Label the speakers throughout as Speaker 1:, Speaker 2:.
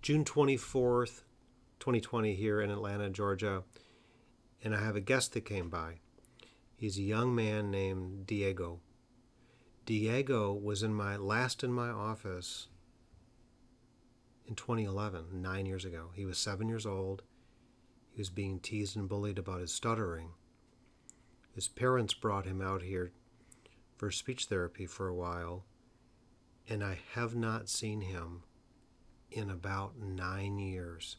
Speaker 1: June 24th, 2020 here in Atlanta, Georgia, and I have a guest that came by. He's a young man named Diego. Diego was in my office in 2011, 9 years ago. He was 7 years old. He was being teased and bullied about his stuttering. His parents brought him out here for speech therapy for a while, and I have not seen him in about 9 years.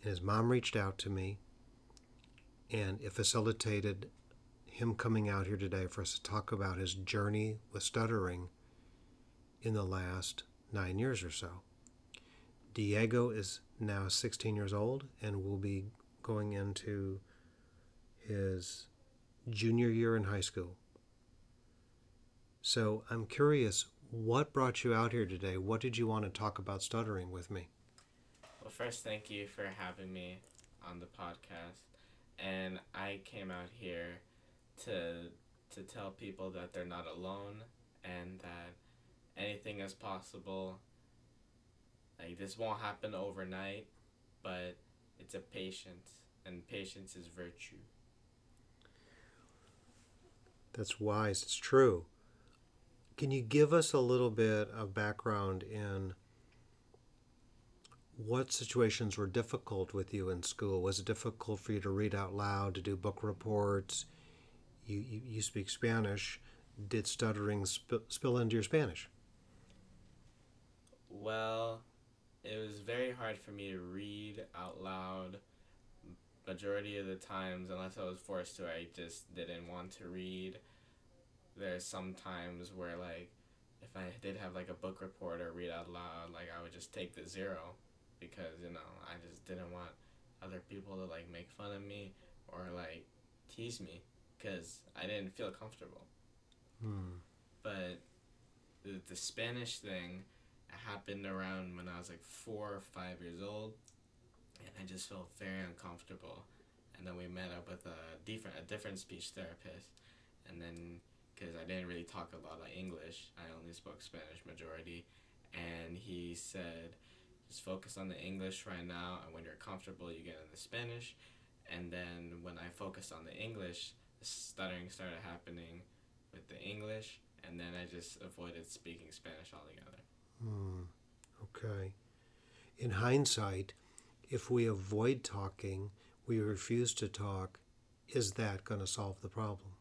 Speaker 1: And his mom reached out to me, and it facilitated him coming out here today for us to talk about his journey with stuttering in the last 9 years or so. Diego is now 16 years old and will be going into his junior year in high school. So I'm curious, what brought you out here today? What did you want to talk about stuttering with me?
Speaker 2: Well, first, thank you for having me on the podcast. And I came out here to tell people that they're not alone and that anything is possible. Like, this won't happen overnight, but it's a patience, and patience is virtue.
Speaker 1: That's wise. It's true. Can you give us a little bit of background in what situations were difficult with you in school? Was it difficult for you to read out loud, to do book reports? You speak Spanish. Did stuttering spill into your Spanish?
Speaker 2: Well, it was very hard for me to read out loud. Majority of the times, unless I was forced to, I just didn't want to read. There's some times where, like, if I did have, like, a book report or read out loud, like, I would just take the zero because, I just didn't want other people to, like, make fun of me or, like, tease me because I didn't feel comfortable. But the Spanish thing happened around when I was, like, 4 or 5 years old, and I just felt very uncomfortable. And then we met up with a different speech therapist, and then because I didn't really talk a lot of English, I only spoke Spanish majority, and he said, just focus on the English right now, and when you're comfortable, you get into Spanish. And then when I focused on the English, the stuttering started happening with the English, and then I just avoided speaking Spanish altogether.
Speaker 1: Okay. In hindsight, if we avoid talking, we refuse to talk, is that going to solve the problem?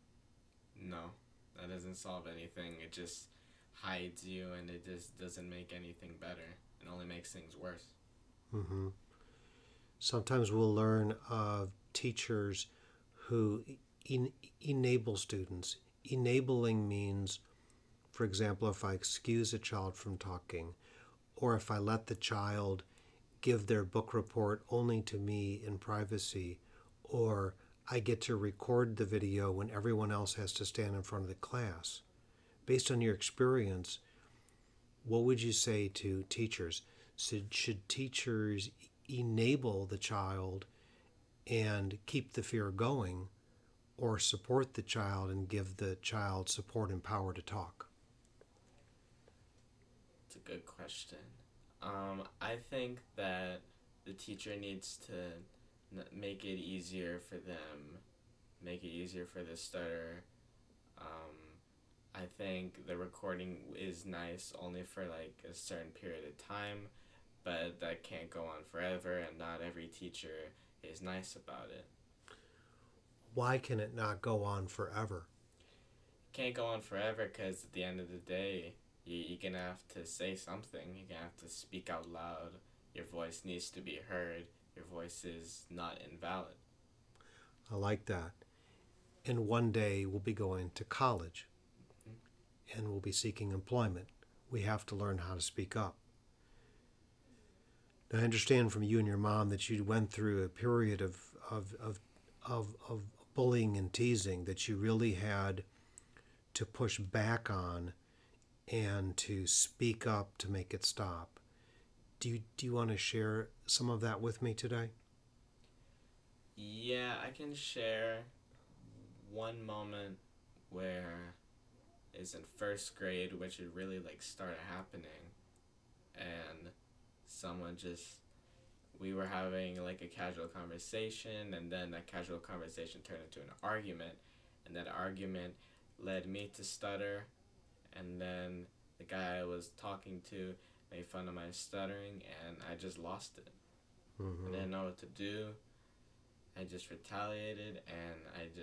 Speaker 2: No, that doesn't solve anything. It just hides you, and it just doesn't make anything better. It only makes things worse.
Speaker 1: Mm-hmm. Sometimes we'll learn of teachers who enable students. Enabling means, for example, if I excuse a child from talking, or if I let the child give their book report only to me in privacy, or I get to record the video when everyone else has to stand in front of the class. Based on your experience, what would you say to teachers? Should teachers enable the child and keep the fear going, or support the child and give the child support and power to talk?
Speaker 2: It's a good question. I think that the teacher needs to make it easier for them, make it easier for the stutter. I think the recording is nice only for like a certain period of time, but that can't go on forever, and not every teacher is nice about it.
Speaker 1: Why can it not go on forever?
Speaker 2: It can't go on forever because at the end of the day, you're going to have to say something. You're going to have to speak out loud. Your voice needs to be heard. Your voice is not invalid.
Speaker 1: I like that. And one day we'll be going to college and we'll be seeking employment. We have to learn how to speak up. Now, I understand from you and your mom that you went through a period of bullying and teasing that you really had to push back on and to speak up to make it stop. Do you want to share some of that with me today?
Speaker 2: Yeah, I can share one moment where it's in first grade, which it really like started happening, and someone just, we were having like a casual conversation, and then that casual conversation turned into an argument, and that argument led me to stutter, and then the guy I was talking to made fun of my stuttering, and I just lost it. I didn't know what to do. I just retaliated, and it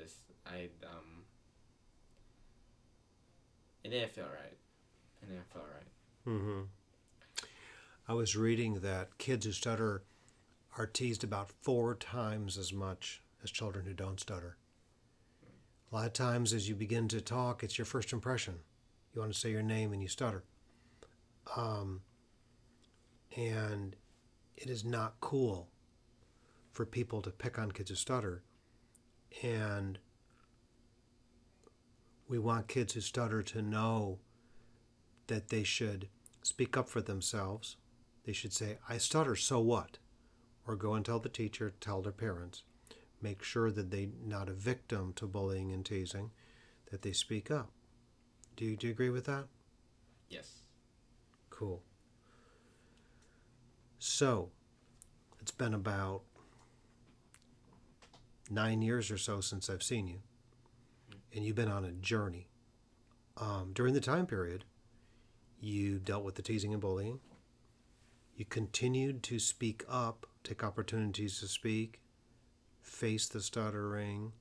Speaker 2: didn't feel right. It didn't feel right.
Speaker 1: Mm-hmm. I was reading that kids who stutter are teased about 4 times as much as children who don't stutter. A lot of times as you begin to talk, it's your first impression. You want to say your name and you stutter. And it is not cool for people to pick on kids who stutter. And we want kids who stutter to know that they should speak up for themselves. They should say, I stutter, so what? Or go and tell the teacher, tell their parents. Make sure that they're not a victim to bullying and teasing, that they speak up. Do you agree with that?
Speaker 2: Yes.
Speaker 1: Cool. So, it's been about 9 years or so since I've seen you, and you've been on a journey. During the time period, you dealt with the teasing and bullying. You continued to speak up, take opportunities to speak, face the stuttering.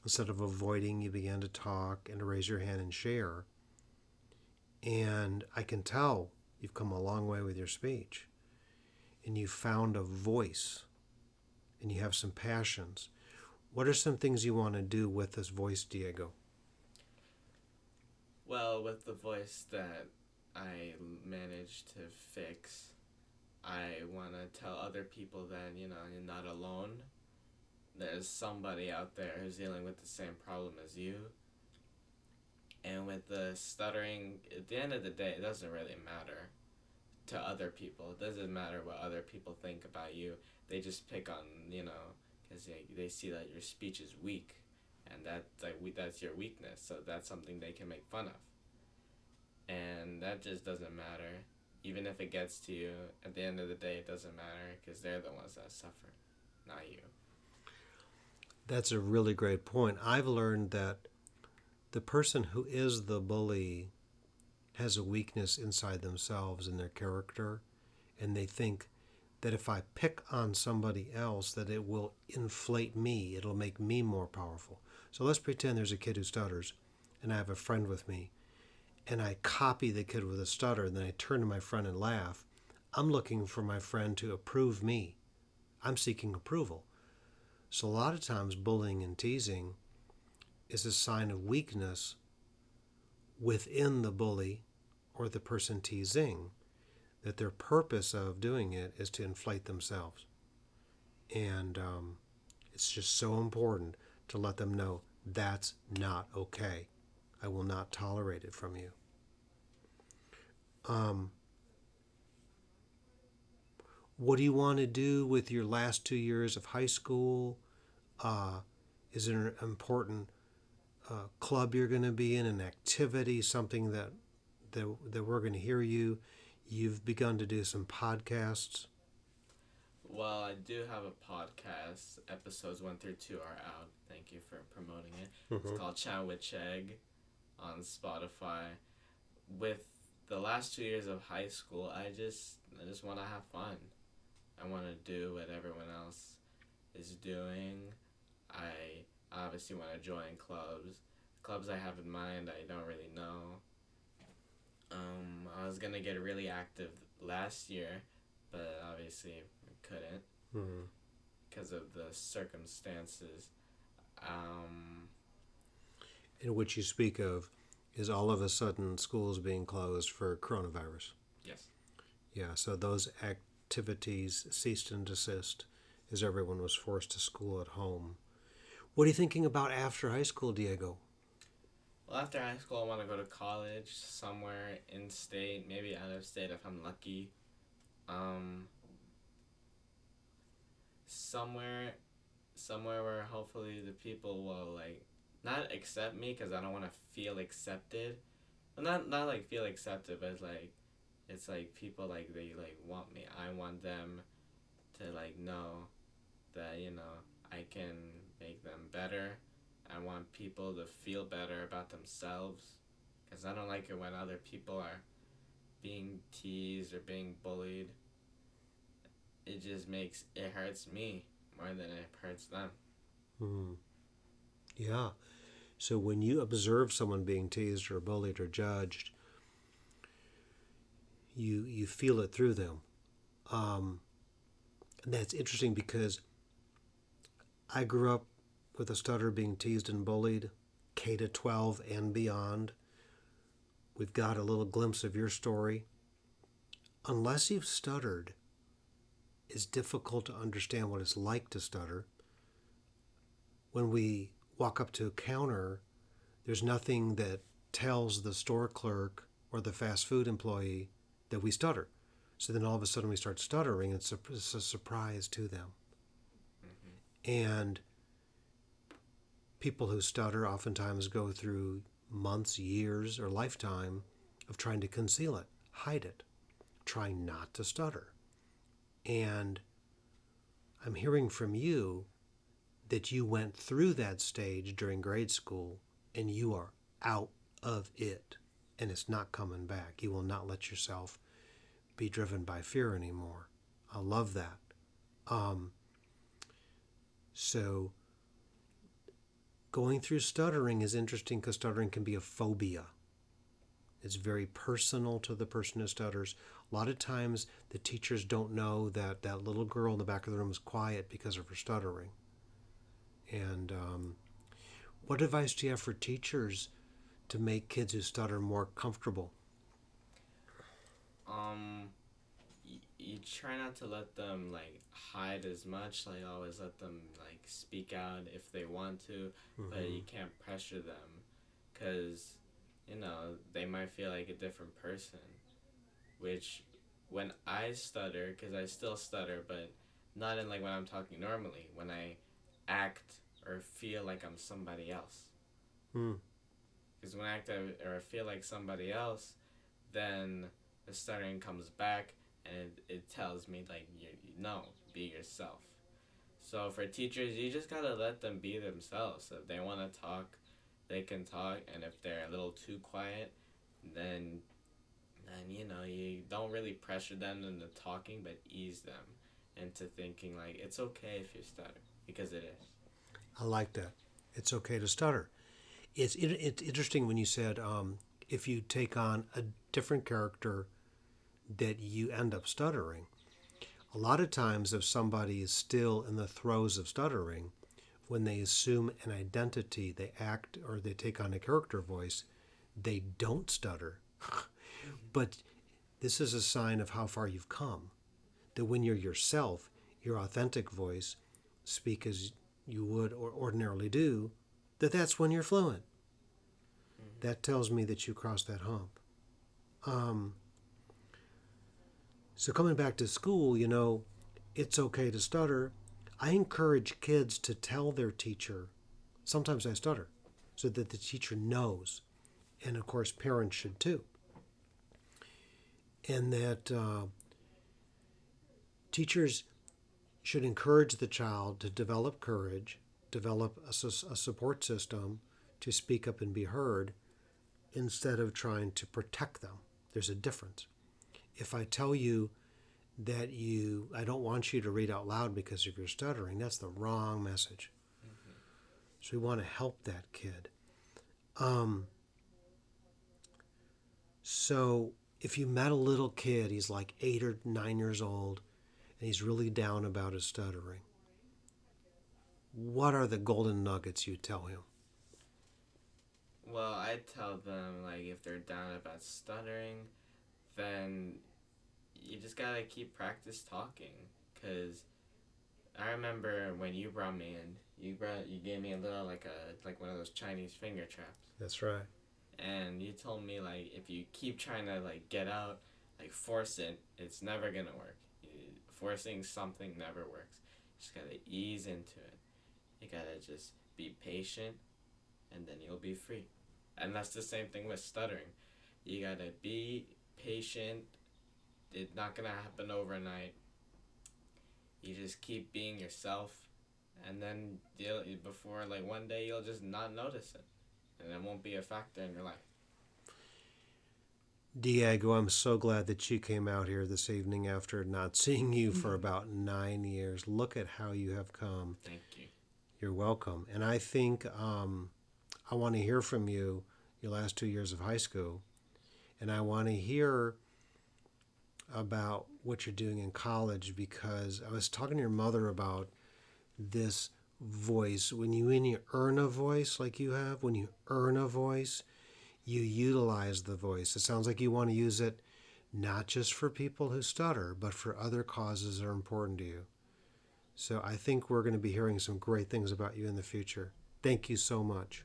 Speaker 1: Instead of avoiding, you began to talk and to raise your hand and share. And I can tell you've come a long way with your speech. And you found a voice. And you have some passions. What are some things you want to do with this voice, Diego?
Speaker 2: Well, with the voice that I managed to fix, I want to tell other people that, you're not alone. There's somebody out there who's dealing with the same problem as you. And with the stuttering, at the end of the day, it doesn't really matter to other people. It doesn't matter what other people think about you. They just pick on, because they see that your speech is weak. And that's your weakness. So that's something they can make fun of. And that just doesn't matter. Even if it gets to you, at the end of the day, it doesn't matter because they're the ones that suffer, not you.
Speaker 1: That's a really great point. I've learned that the person who is the bully has a weakness inside themselves in their character, and they think that if I pick on somebody else, that it will inflate me. It'll make me more powerful. So let's pretend there's a kid who stutters, and I have a friend with me, and I copy the kid with a stutter, and then I turn to my friend and laugh. I'm looking for my friend to approve me. I'm seeking approval. So a lot of times bullying and teasing is a sign of weakness within the bully or the person teasing, that their purpose of doing it is to inflate themselves. And it's just so important to let them know that's not okay. I will not tolerate it from you. What do you want to do with your last 2 years of high school? Is there an important club you're going to be in, an activity, something that we're going to hear you? You've begun to do some podcasts.
Speaker 2: Well, I do have a podcast. Episodes 1 through 2 are out. Thank you for promoting it.
Speaker 1: Mm-hmm.
Speaker 2: It's called Chat with Chegg on Spotify. With the last 2 years of high school, I just want to have fun. I want to do what everyone else is doing. I obviously want to join clubs. Clubs I have in mind, I don't really know. I was going to get really active last year, but obviously I couldn't because of the circumstances.
Speaker 1: In which you speak of is all of a sudden schools being closed for coronavirus.
Speaker 2: Yes.
Speaker 1: Yeah, so those activities ceased and desist as everyone was forced to school at home. What are you thinking about after high school, Diego?
Speaker 2: Well, after high school, I want to go to college somewhere in state, maybe out of state if I'm lucky. Somewhere where hopefully the people will not accept me because I don't want to feel accepted. Well, not feel accepted, but It's like people like they like want me. I want them to like know that I can make them better. I want people to feel better about themselves because I don't like it when other people are being teased or being bullied. It just makes it hurts me more than it hurts them.
Speaker 1: Hmm. Yeah. So when you observe someone being teased or bullied or judged, you feel it through them. Um, and that's interesting because I grew up with a stutter being teased and bullied, K to 12 and beyond. We've got a little glimpse of your story. Unless you've stuttered, it's difficult to understand what it's like to stutter. When we walk up to a counter, there's nothing that tells the store clerk or the fast food employee that we stutter. So then all of a sudden we start stuttering. It's a surprise to them.
Speaker 2: Mm-hmm.
Speaker 1: And people who stutter oftentimes go through months, years, or lifetime of trying to conceal it, hide it, trying not to stutter. And I'm hearing from you that you went through that stage during grade school and you are out of it and it's not coming back. You will not let yourself be driven by fear anymore. I love that. Um, so going through stuttering is interesting because stuttering can be a phobia. It's very personal to the person who stutters. A lot of times the teachers don't know that that little girl in the back of the room is quiet because of her stuttering. And what advice do you have for teachers to make kids who stutter more comfortable?
Speaker 2: Um, you try not to let them like hide as much. Like always let them like speak out if they want to, but
Speaker 1: Mm-hmm.
Speaker 2: you can't pressure them, cause they might feel like a different person. Which, when I stutter, cause I still stutter, but not in like when I'm talking normally. When I act or feel like I'm somebody else.
Speaker 1: Mm.
Speaker 2: Because when I act or feel like somebody else, then the stuttering comes back and it tells me like no, be yourself. So for teachers, you just gotta let them be themselves. If they want to talk, they can talk, and if they're a little too quiet, then you don't really pressure them into talking, but ease them into thinking like it's okay if you stutter because it is.
Speaker 1: I like that. It's okay to stutter. It's interesting when you said if you take on a different character that you end up stuttering. A lot of times, if somebody is still in the throes of stuttering, when they assume an identity, they act or they take on a character voice, they don't stutter. But this is a sign of how far you've come. That when you're yourself, your authentic voice, speak as you would or ordinarily do, that's when you're fluent.
Speaker 2: Mm-hmm.
Speaker 1: That tells me that you crossed that hump. Um, so coming back to school, it's okay to stutter. I encourage kids to tell their teacher, sometimes I stutter, so that the teacher knows. And of course, parents should too. And that teachers should encourage the child to develop courage, develop a support system to speak up and be heard instead of trying to protect them. There's a difference. If I tell you that I don't want you to read out loud because of your stuttering, that's the wrong message.
Speaker 2: Mm-hmm.
Speaker 1: So we want to help that kid. Um, so if you met a little kid, he's like 8 or 9 years old, and he's really down about his stuttering, what are the golden nuggets you tell him?
Speaker 2: Well, I tell them like if they're down about stuttering, then you just gotta keep practice talking. Cause I remember when you brought me in, you gave me a little like one of those Chinese finger traps,
Speaker 1: That's right.
Speaker 2: and you told me like if you keep trying to like get out, like force it, it's never gonna work. Forcing something never works. You just gotta ease into it. You gotta just be patient, and then you'll be free. And that's the same thing with stuttering. You gotta be patient it's not gonna happen overnight. You just keep being yourself, and then before like one day you'll just not notice it, and it won't be a factor in your life.
Speaker 1: Diego, I'm so glad that you came out here this evening after not seeing you for about 9 years. Look at how you have come.
Speaker 2: Thank you.
Speaker 1: You're welcome. And I think I want to hear from you your last 2 years of high school. And I want to hear about what you're doing in college, because I was talking to your mother about this voice. When you earn a voice like you have, when you earn a voice, you utilize the voice. It sounds like you want to use it not just for people who stutter, but for other causes that are important to you. So I think we're going to be hearing some great things about you in the future. Thank you so much.